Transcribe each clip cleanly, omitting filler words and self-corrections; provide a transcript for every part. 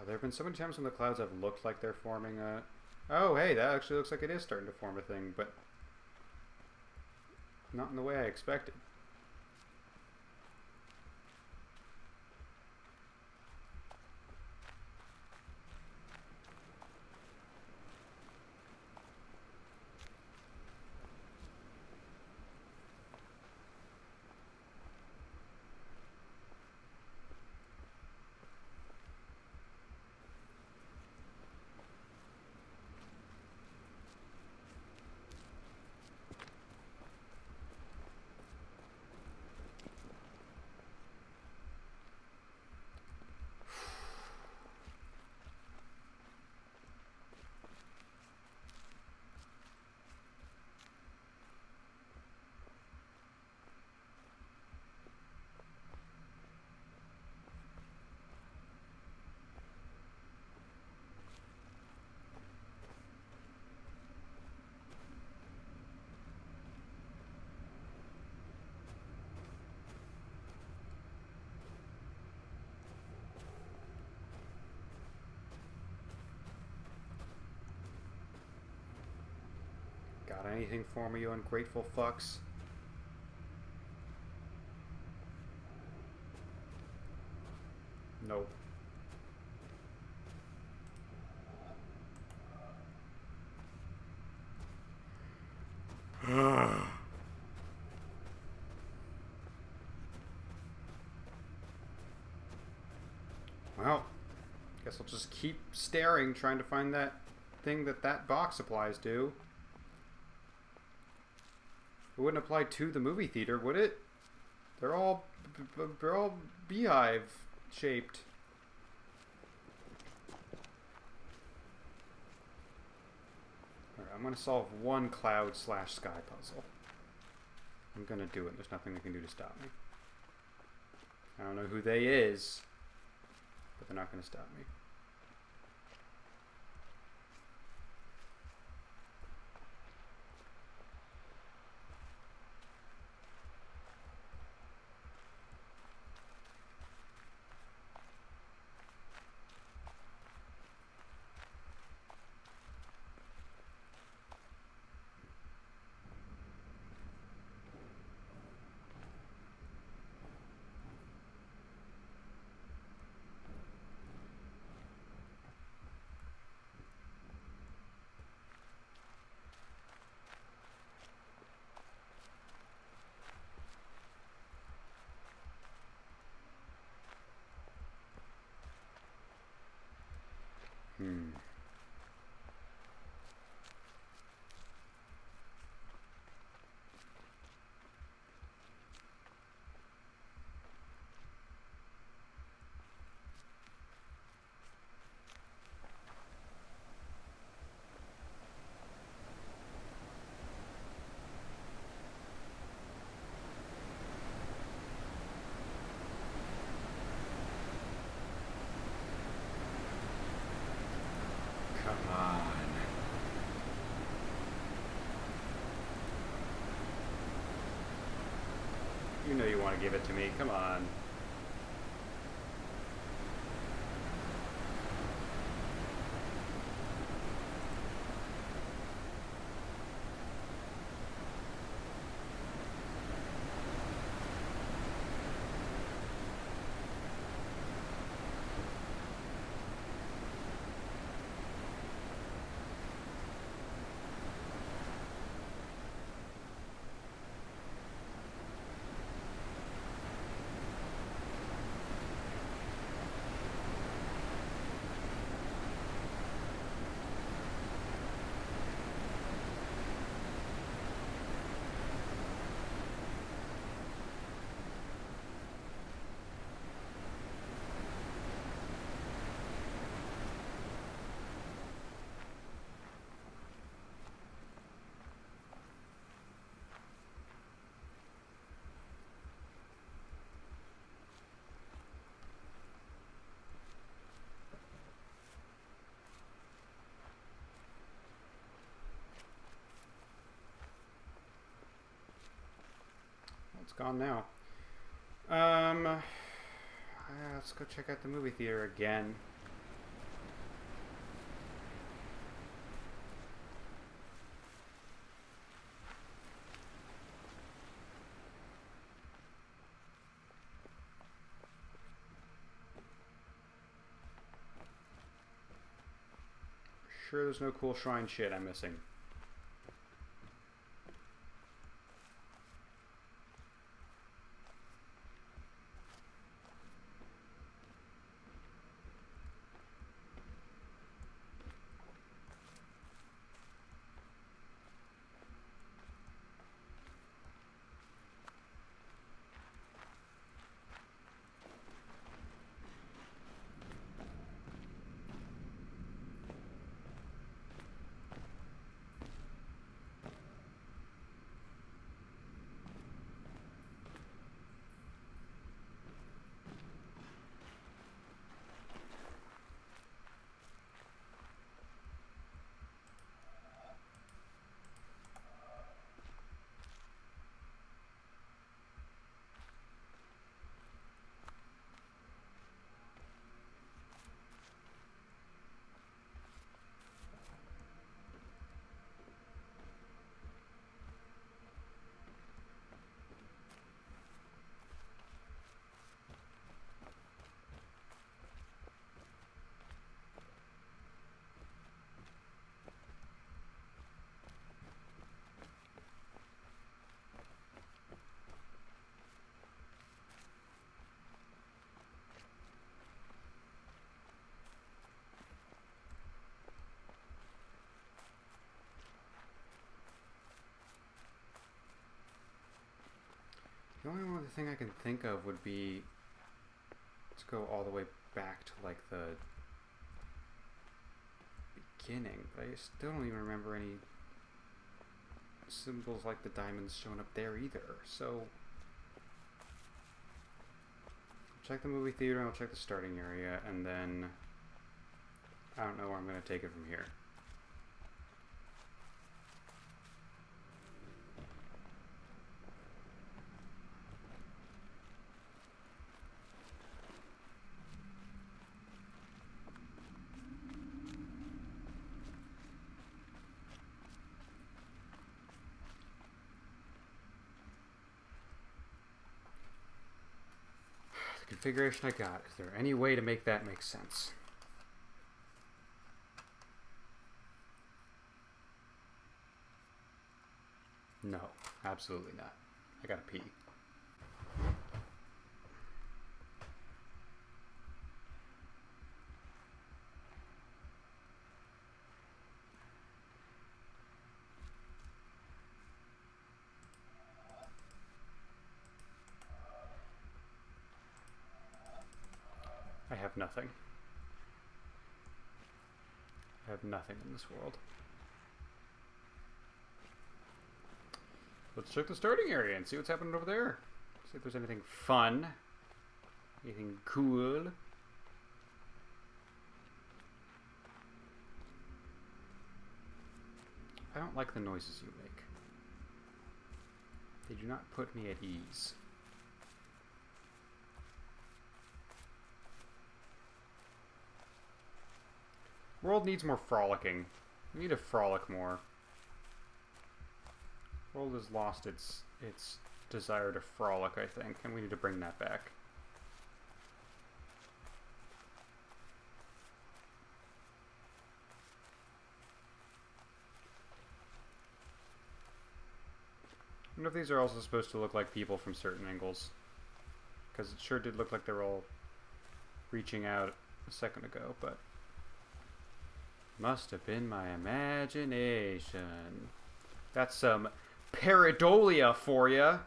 There have been so many times when the clouds have looked like they're forming a... Oh, hey, that actually looks like it is starting to form a thing, but not in the way I expected. Got anything for me, you ungrateful fucks? Nope. Well, guess I'll just keep staring, trying to find that thing that box applies to. It wouldn't apply to the movie theater, would it? They're all beehive shaped. Alright, I'm gonna solve one cloud / sky puzzle. I'm gonna do it. There's nothing they can do to stop me. I don't know who they is, but they're not gonna stop me. Come on. You know you want to give it to me. Come on. It's gone now. Let's go check out the movie theater again. Sure there's no cool shrine shit I'm missing. The only other thing I can think of would be, let's go all the way back to like the beginning, but I still don't even remember any symbols like the diamonds showing up there either. So I'll check the movie theater, I'll check the starting area, and then I don't know where I'm going to take it from here. Configuration I got. Is there any way to make that make sense? No, absolutely not. I gotta pee. I have nothing. I have nothing in this world. Let's check the starting area and see what's happening over there. See if there's anything fun. Anything cool. I don't like the noises you make. They do not put me at ease. World needs more frolicking. We need to frolic more. World has lost its desire to frolic, I think, and we need to bring that back. I wonder if these are also supposed to look like people from certain angles. Because it sure did look like they were all reaching out a second ago, but must have been my imagination. That's some pareidolia for ya.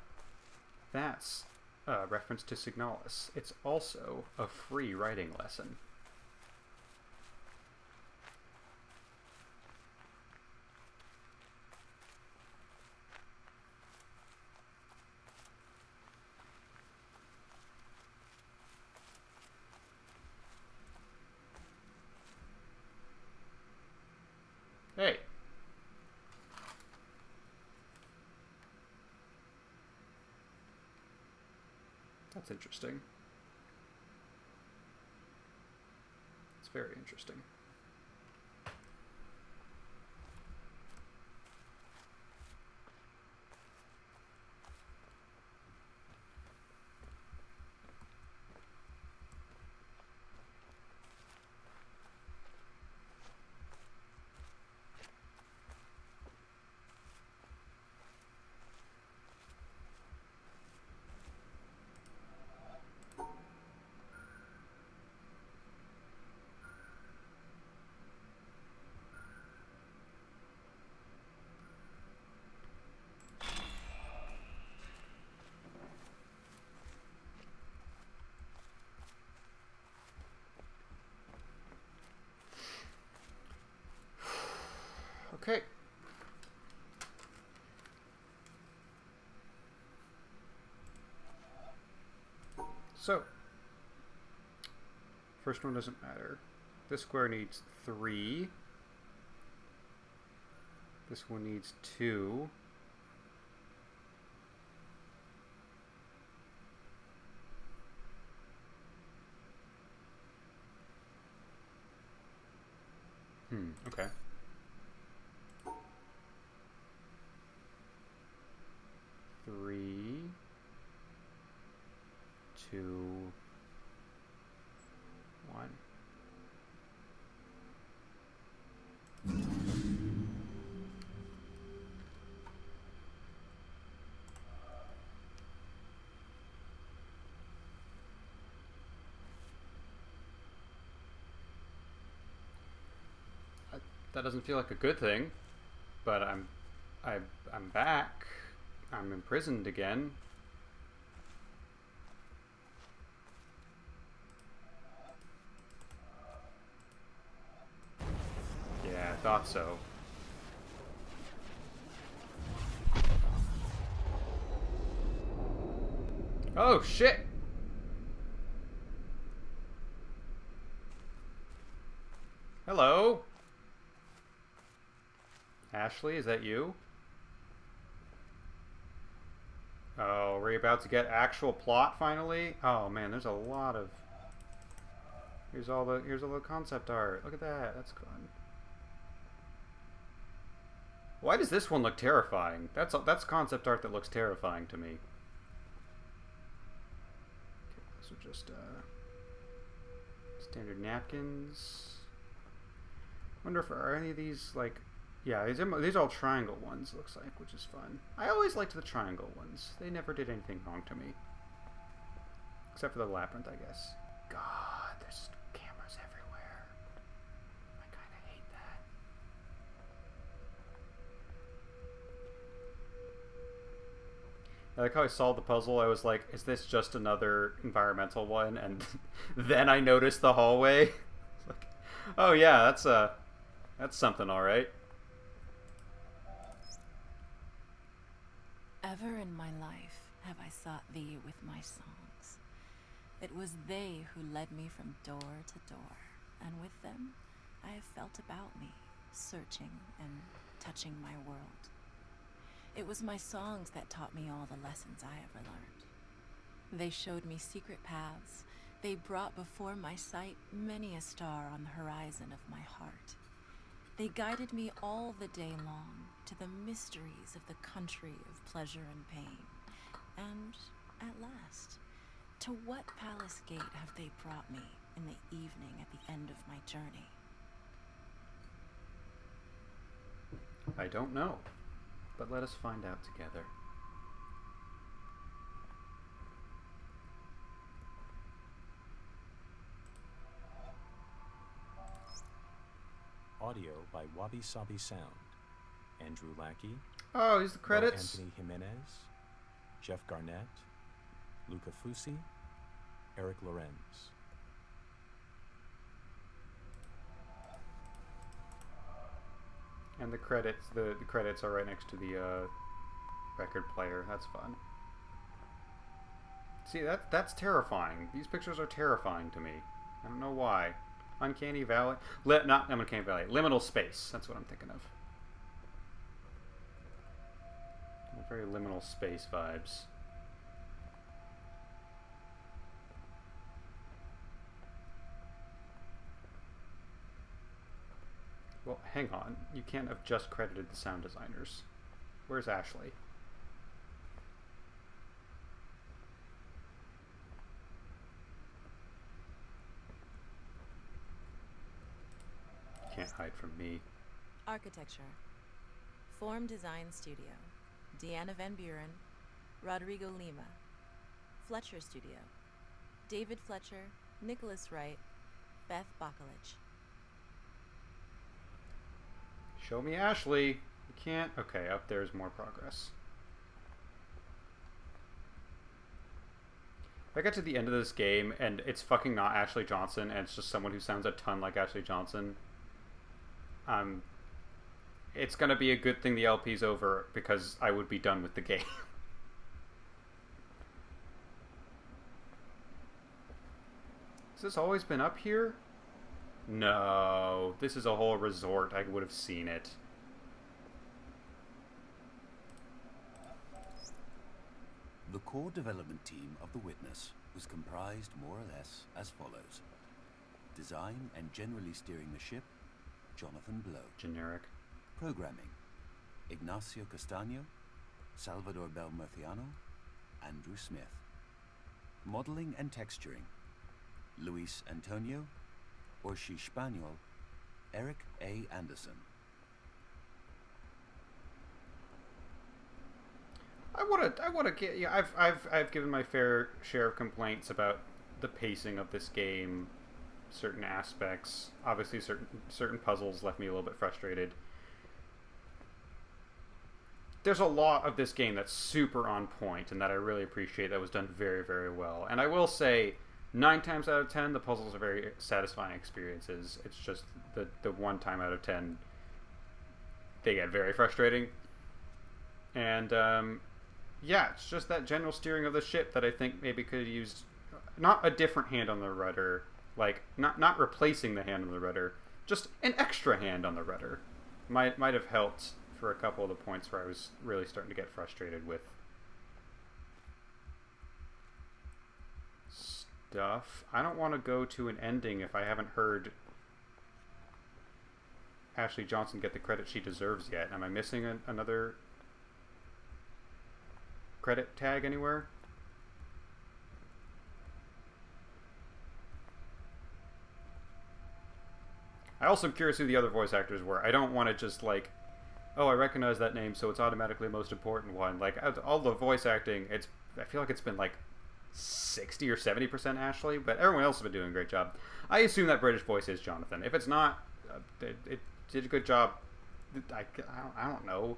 That's a reference to Signalis. It's also a free writing lesson. Hey. That's interesting. It's very interesting. So, first one doesn't matter. This square needs 3. This one needs 2. Okay. Three, 2, 1. That doesn't feel like a good thing, but I'm back. I'm imprisoned again. Yeah, I thought so. Oh shit! Hello? Ashley, is that you? Oh, we're about to get actual plot finally? Oh man, there's a lot of... Here's all the concept art. Look at that. That's fun. Why does this one look terrifying? That's concept art that looks terrifying to me. Okay, those are just standard napkins. Wonder if are any of these like... Yeah, these are all triangle ones, looks like, which is fun. I always liked the triangle ones. They never did anything wrong to me. Except for the labyrinth, I guess. God, there's cameras everywhere. I kind of hate that. I like how I solved the puzzle. I was like, is this just another environmental one? And then I noticed the hallway. It's like, oh yeah, that's something, all right. Ever in my life have I sought thee with my songs. It was they who led me from door to door, and with them I have felt about me, searching and touching my world. It was my songs that taught me all the lessons I ever learned. They showed me secret paths. They brought before my sight many a star on the horizon of my heart. They guided me all the day long to the mysteries of the country of pleasure and pain. And, at last, to what palace gate have they brought me in the evening at the end of my journey? I don't know, but let us find out together. Audio by Wabi Sabi Sound. Andrew Lackey. Oh, here's the credits. Anthony Jimenez. Jeff Garnett. Luca Fusi. Eric Lorenz. And the credits, the credits are right next to the record player. That's fun. See, that's terrifying. These pictures are terrifying to me. I don't know why. Uncanny Valley? Not Uncanny Valley. Liminal Space. That's what I'm thinking of. Very liminal space vibes. Well, hang on. You can't have just credited the sound designers. Where's Ashley? Can't hide from me. Architecture. Form Design Studio. Deanna Van Buren. Rodrigo Lima. Fletcher Studio. David Fletcher. Nicholas Wright. Beth Bacalich. Show me Ashley. You can't. Okay, up there's more progress. If I get to the end of this game and it's fucking not Ashley Johnson and it's just someone who sounds a ton like Ashley Johnson, it's gonna be a good thing the LP's over because I would be done with the game. Has this always been up here? No. This is a whole resort. I would have seen it. The core development team of the Witness was comprised more or less as follows. Design and generally steering the ship, Jonathan Blow. Generic. Programming, Ignacio Castaño, Salvador Belmurciano, Andrew Smith. Modeling and texturing, Luis Antonio, Orshi Spaniel, Eric A. Anderson. I want to get. Yeah, I've given my fair share of complaints about the pacing of this game, certain aspects. Obviously, certain puzzles left me a little bit frustrated. There's a lot of this game that's super on point, and that I really appreciate. That was done very, very well. And I will say, 9 times out of 10, the puzzles are very satisfying experiences. It's just the 1 time out of 10, they get very frustrating. And yeah, it's just that general steering of the ship that I think maybe could have used not a different hand on the rudder, like not replacing the hand on the rudder, just an extra hand on the rudder. Might have helped for a couple of the points where I was really starting to get frustrated with stuff. I don't want to go to an ending if I haven't heard Ashley Johnson get the credit she deserves yet. Am I missing another credit tag anywhere? I also am curious who the other voice actors were. I don't want to just like, oh, I recognize that name, so it's automatically the most important one. Like all the voice acting, I feel like it's been like 60 or 70% Ashley, but everyone else has been doing a great job. I assume that British voice is Jonathan. If it's not, it did a good job. I don't know.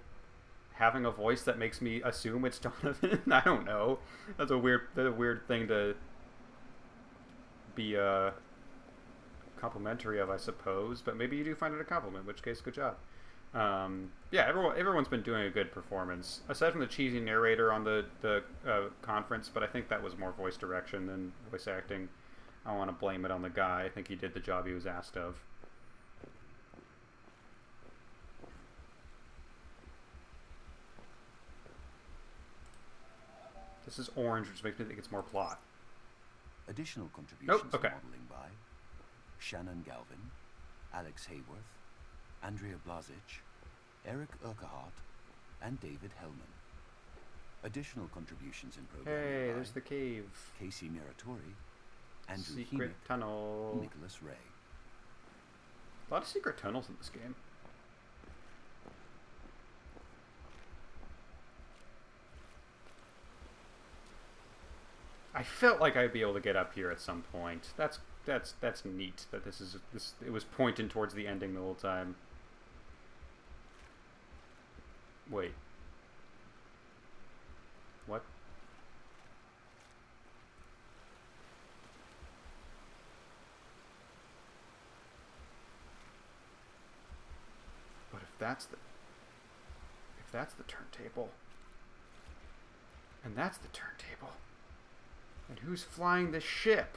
Having a voice that makes me assume it's Jonathan. I don't know. That's a weird thing to be complimentary of, I suppose. But maybe you do find it a compliment, in which case, good job. Yeah, everyone's been doing a good performance, aside from the cheesy narrator on the conference. But I think that was more voice direction than voice acting. I don't want to blame it on the guy. I think he did the job he was asked of. This is orange, which makes me think it's more plot. Additional contributions okay. modeling by Shannon Galvin, Alex Hayworth, Andrea Blazic, Eric Urquhart, and David Hellman. Additional contributions in programming Hey, by there's the cave. Casey Miratori, Andrew Secret Heemick, tunnel. Nicholas Ray. A lot of secret tunnels in this game. I felt like I'd be able to get up here at some point. That's neat. That it was pointing towards the ending the whole time. Wait. What? But if that's the turntable, and that's the turntable. And who's flying this ship?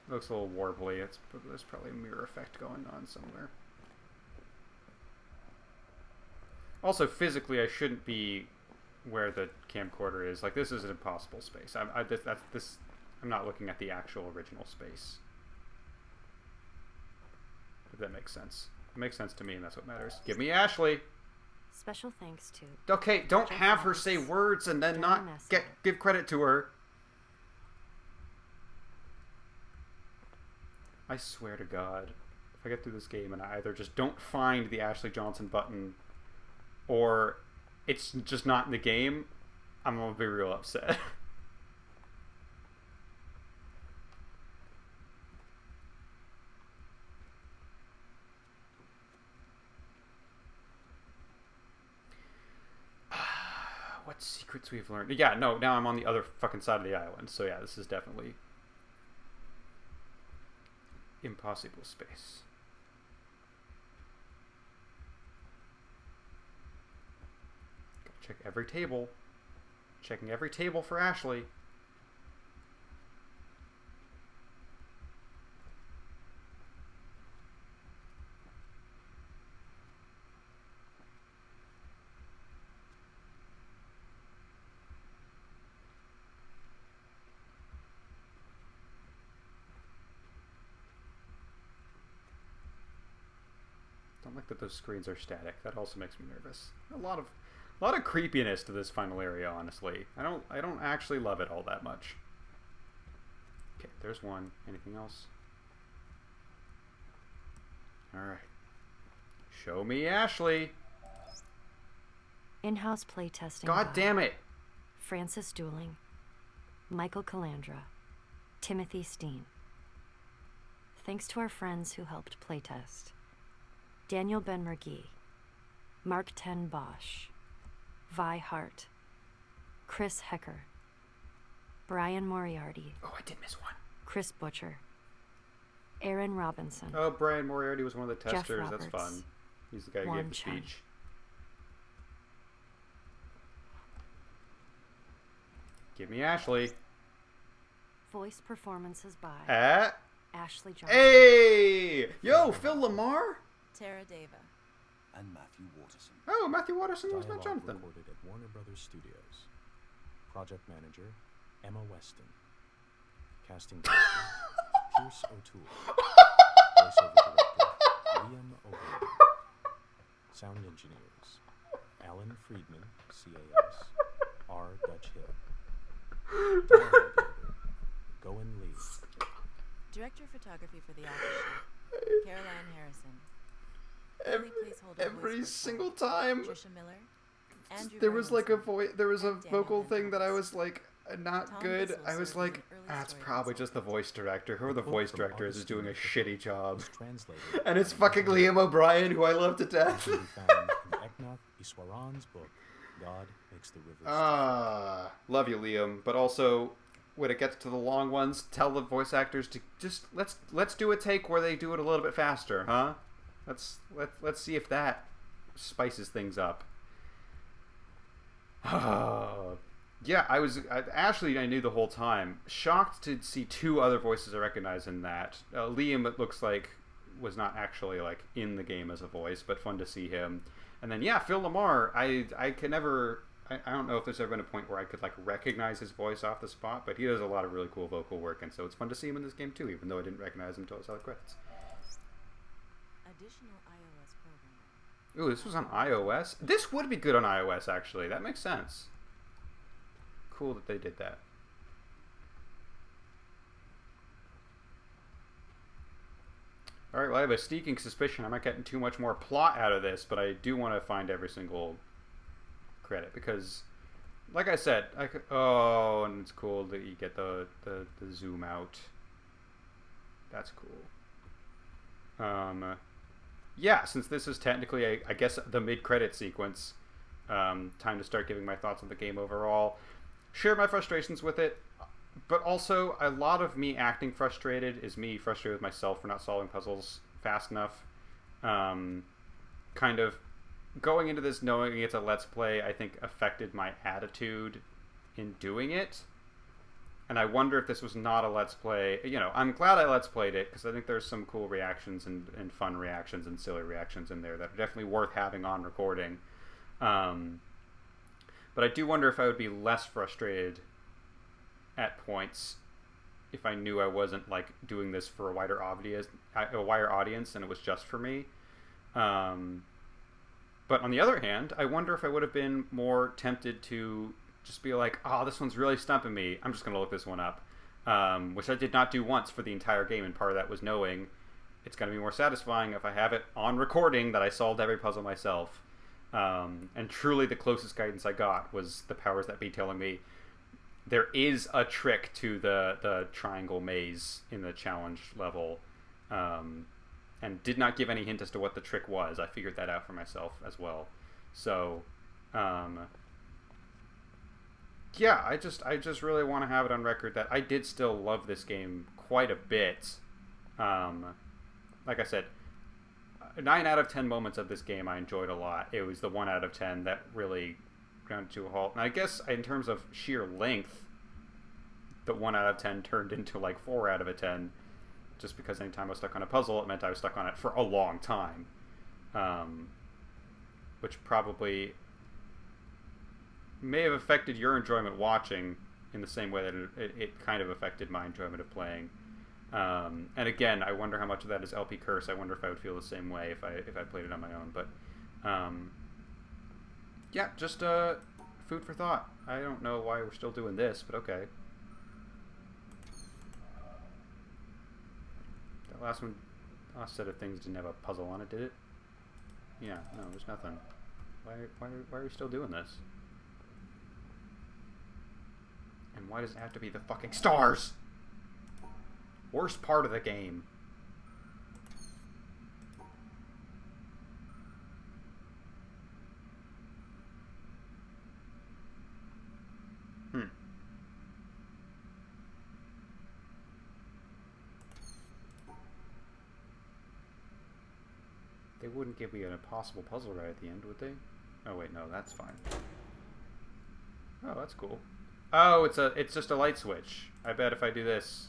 Looks a little warbly. There's probably a mirror effect going on somewhere. Also, physically, I shouldn't be where the camcorder is. Like, this is an impossible space. I'm not looking at the actual original space. If that makes sense. It makes sense to me, and that's what matters. Give me Ashley! Special thanks to... Okay, don't have her say words and then not give credit to her. I swear to God, if I get through this game and I either just don't find the Ashley Johnson button or it's just not in the game, I'm going to be real upset. What secrets we've learned? Yeah, no, now I'm on the other fucking side of the island. So yeah, this is definitely impossible space. Gotta check every table. Checking every table for Ashley. don't like that those screens are static. That also makes me nervous. A lot of creepiness to this final area, honestly. I don't actually love it all that much. Okay, there's one. Anything else? Alright. Show me Ashley. In-house playtesting. God damn it. Francis Dooling, Michael Calandra, Timothy Steen. Thanks to our friends who helped playtest. Daniel Ben-Mergui, Mark Ten Bosch, Vi Hart, Chris Hecker, Brian Moriarty. Oh, I did miss one. Chris Butcher, Aaron Robinson. Oh, Brian Moriarty was one of the Jeff testers. That's Roberts, fun. He's the guy who Juan gave the Chen. speech. Give me Ashley. Voice performances by Ashley Johnson. Hey! Yo, Phil Lamar? Tara Deva. And Matthew Waterson. Oh, Matthew Waterson was not Dialogue Jonathan. recorded at Warner Brothers Studios. Project manager, Emma Weston. Casting director, Pierce O'Toole. Voiceover director, Liam O'Brien. Sound engineers, Alan Friedman, CAS, R. Dutch Hill. Dialogue editor, Goen Lee. Director of photography for the album shoot, Caroline Harrison. Every single time Trisha Miller. Andrew there was like a Bernstein, there was a and Daniel vocal Van thing that I Thomas. was like not Tom good. Bissell I was served as like, an early that's story probably consultant. just the voice director. Whoever the Quote voice from director is August doing a 25th shitty job. was translated And it's by fucking Liam Liam O'Brien, who I love to death. can be found in Eknath Iswaran's book, God Makes the Rivers. Love you, Liam. But also, when it gets to the long ones, tell the voice actors to just let's do a take where they do it a little bit faster, huh? Let's see if that spices things up. Yeah, Ashley I knew the whole time. Shocked to see two other voices I recognize in that. Liam, it looks like, was not actually like in the game as a voice, but fun to see him. And then yeah, Phil Lamar. I can never. I don't know if there's ever been a point where I could like recognize his voice off the spot, but he does a lot of really cool vocal work, and so it's fun to see him in this game too, even though I didn't recognize him until I saw the credits. Additional iOS programming. Ooh, this was on iOS? This would be good on iOS, actually. That makes sense. Cool that they did that. Alright, well, I have a sneaking suspicion I might get too much more plot out of this, but I do want to find every single credit, because, like I said, oh, and it's cool that you get the zoom out. That's cool. Yeah, since this is technically, I guess, the mid-credit sequence, time to start giving my thoughts on the game overall. Share my frustrations with it, but also a lot of me acting frustrated is me frustrated with myself for not solving puzzles fast enough. Kind of going into this knowing it's a Let's Play, I think, affected my attitude in doing it. And I wonder if this was not a Let's Play. You know, I'm glad I Let's Played it, because I think there's some cool reactions and fun reactions and silly reactions in there that are definitely worth having on recording. But I do wonder if I would be less frustrated at points if I knew I wasn't like doing this for a wider audience and it was just for me. But on the other hand, I wonder if I would have been more tempted to just be like, oh, this one's really stumping me. I'm just going to look this one up. Which I did not do once for the entire game, and part of that was knowing it's going to be more satisfying if I have it on recording that I solved every puzzle myself. And truly the closest guidance I got was the powers that be telling me there is a trick to the triangle maze in the challenge level, and did not give any hint as to what the trick was. I figured that out for myself as well. So, yeah, I just really want to have it on record that I did still love this game quite a bit. Like I said, 9 out of 10 moments of this game I enjoyed a lot. It was the 1 out of 10 that really ground to a halt. And I guess in terms of sheer length, the 1 out of 10 turned into like 4 out of a 10, just because anytime I was stuck on a puzzle, it meant I was stuck on it for a long time. Which probably may have affected your enjoyment watching in the same way that it kind of affected my enjoyment of playing. And again, I wonder how much of that is LP Curse. I wonder if I would feel the same way if I played it on my own. But yeah, just food for thought. I don't know why we're still doing this, but okay. That last set of things didn't have a puzzle on it, did it? Yeah, no, there's nothing. Why are we still doing this? And why does it have to be the fucking stars? Worst part of the game. They wouldn't give me an impossible puzzle right at the end, would they? Oh wait, no, that's fine. Oh, that's cool. Oh, it's just a light switch. I bet if I do this,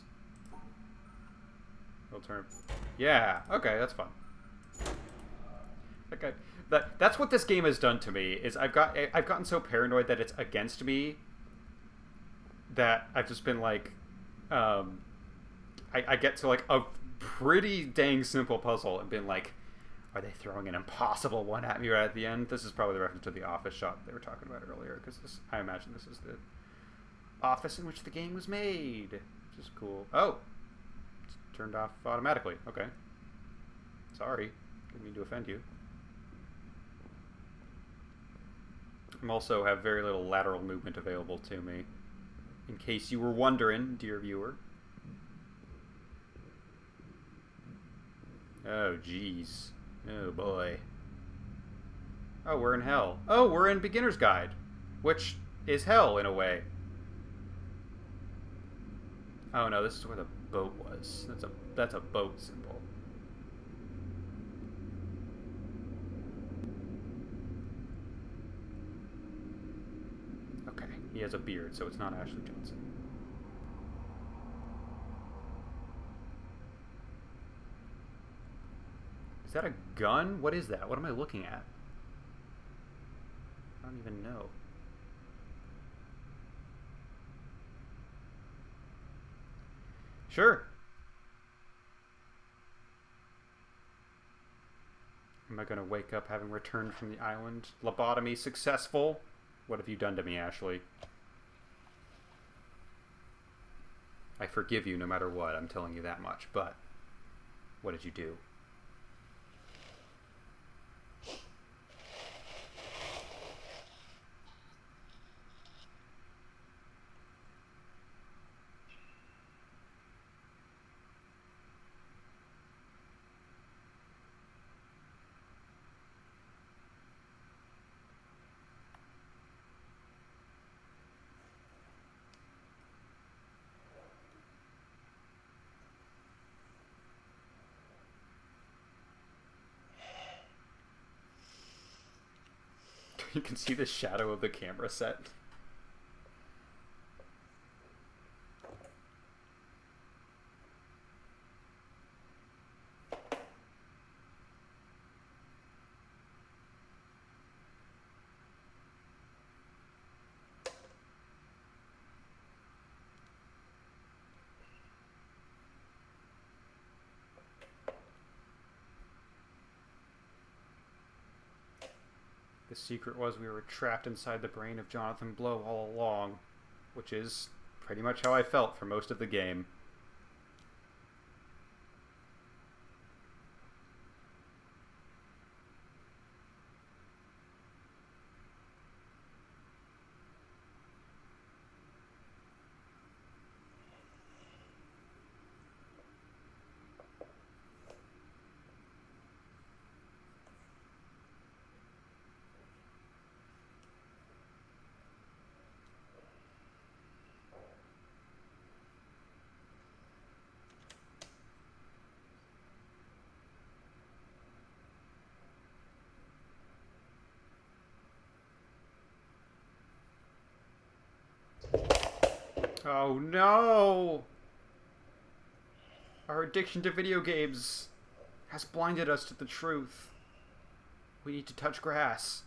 it'll turn. Yeah. Okay, that's fun. Okay, that's what this game has done to me. Is I've gotten so paranoid that it's against me that I've just been like, I get to like a pretty dang simple puzzle and been like, are they throwing an impossible one at me right at the end? This is probably the reference to the office shot they were talking about earlier, because I imagine this is the office in which the game was made, which is cool. Oh, it's turned off automatically. Okay. Sorry. Didn't mean to offend you. I also have very little lateral movement available to me, in case you were wondering, dear viewer. Oh, jeez. Oh, boy. Oh, we're in hell. Oh, we're in Beginner's Guide, which is hell in a way. Oh, no, this is where the boat was. That's a boat symbol. Okay, he has a beard, so it's not Ashley Johnson. Is that a gun? What is that? What am I looking at? I don't even know. Sure. Am I going to wake up having returned from the island? Lobotomy successful? What have you done to me, Ashley? I forgive you no matter what, I'm telling you that much, but what did you do? You can see the shadow of the camera set. The secret was we were trapped inside the brain of Jonathan Blow all along, which is pretty much how I felt for most of the game. Oh no! Our addiction to video games has blinded us to the truth. We need to touch grass.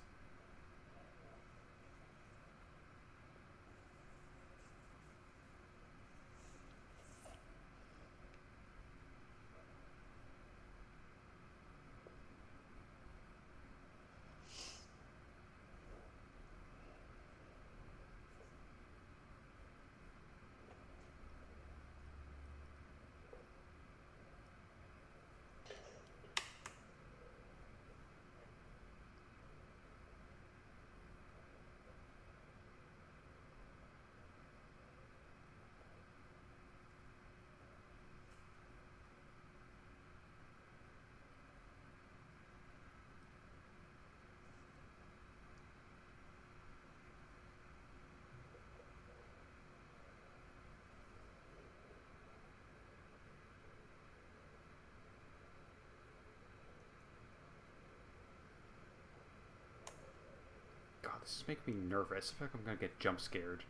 this is making me nervous. I feel like I'm gonna get jump scared.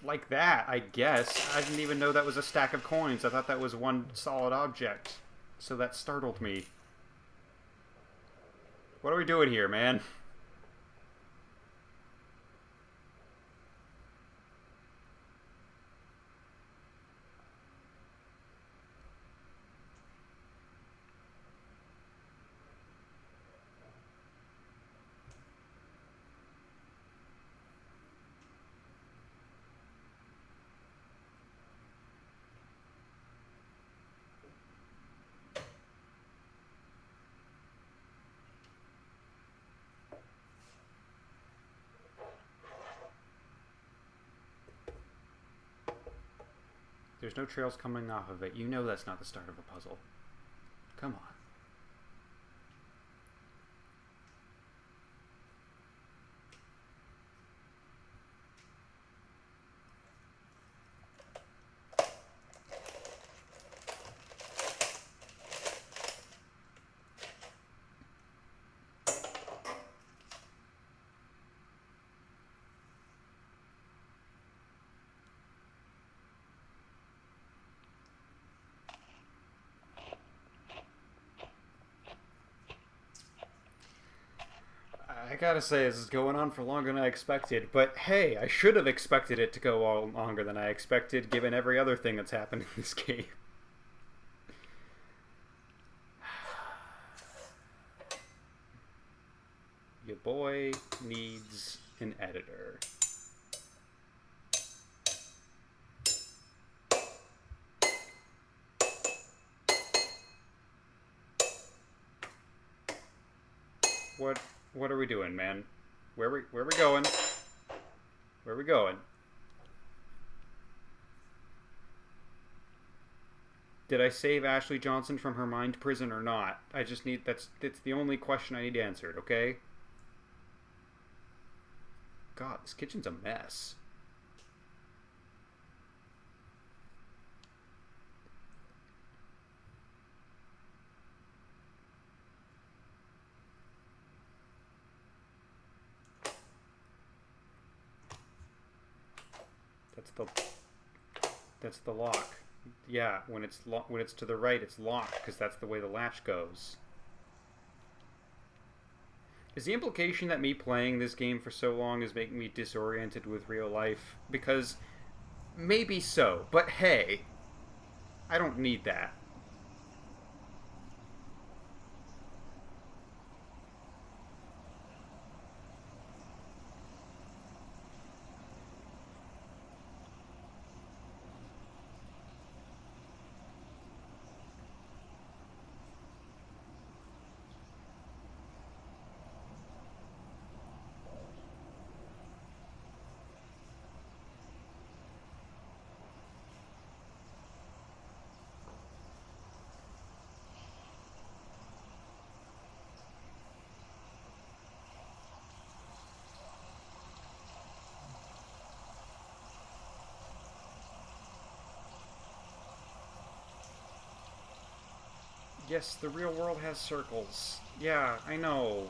Like that, I guess. I didn't even know that was a stack of coins. I thought that was one solid object. So that startled me. What are we doing here, man? There's no trails coming off of it. You know that's not the start of a puzzle. Come on. I gotta say, this is going on for longer than I expected, but hey, I should have expected it to go all longer than I expected, given every other thing that's happened in this game. Your boy needs an editor. What are we doing, man? Where we going? Where we going? Did I save Ashley Johnson from her mind prison or not? I just need that's the only question I need answered, okay? God, this kitchen's a mess. That's the lock. Yeah, when it's to the right, it's locked because that's the way the latch goes. Is the implication that me playing this game for so long is making me disoriented with real life? Because maybe so, but hey, I don't need that. Yes, the real world has circles. Yeah, I know.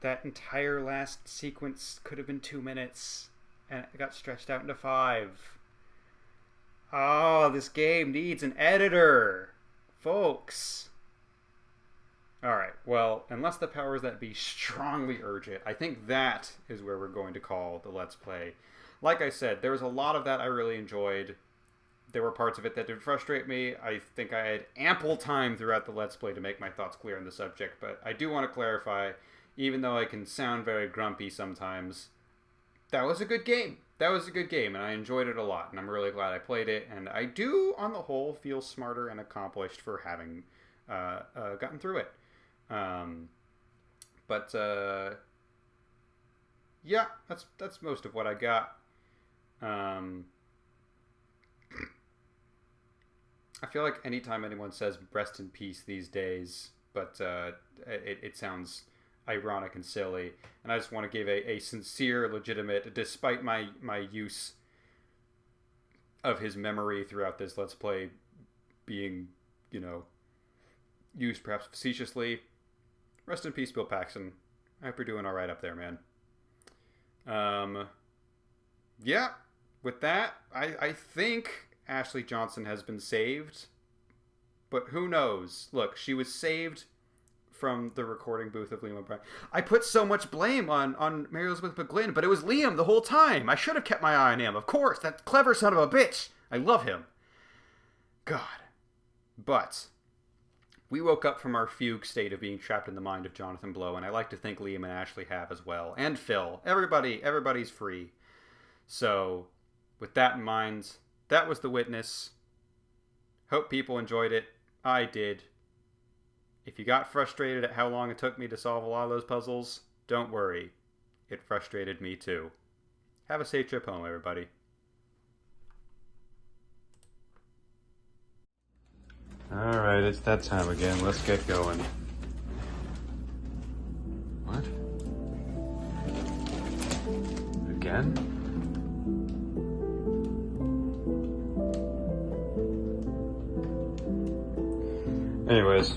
That entire last sequence could have been 2 minutes, and it got stretched out into 5. Oh, this game needs an editor, folks. Alright, well, unless the powers that be strongly urge it, I think that is where we're going to call the Let's Play. like I said, there was a lot of that I really enjoyed. There were parts of it that did frustrate me. I think I had ample time throughout the Let's Play to make my thoughts clear on the subject, but I do want to clarify, even though I can sound very grumpy sometimes, that was a good game. That was a good game, and I enjoyed it a lot, and I'm really glad I played it, and I do, on the whole, feel smarter and accomplished for having gotten through it. Yeah, that's most of what I got. I feel like anytime anyone says rest in peace these days, but it sounds ironic and silly, and I just want to give a sincere, legitimate, despite my use of his memory throughout this Let's Play being, used perhaps facetiously, rest in peace, Bill Paxton. I hope you're doing alright up there, man. Yeah, with that, I think Ashley Johnson has been saved, but who knows? Look, she was saved from the recording booth of Liam O'Brien. I put so much blame on Mary Elizabeth McGlynn, but it was Liam the whole time. I should have kept my eye on him, of course. That clever son of a bitch. I love him. God. But we woke up from our fugue state of being trapped in the mind of Jonathan Blow, and I like to think Liam and Ashley have as well. And Phil. Everybody's free. So, with that in mind, that was The Witness. Hope people enjoyed it. I did. If you got frustrated at how long it took me to solve a lot of those puzzles, don't worry. It frustrated me too. Have a safe trip home, everybody. Alright, it's that time again. Let's get going. What? Again? Anyways,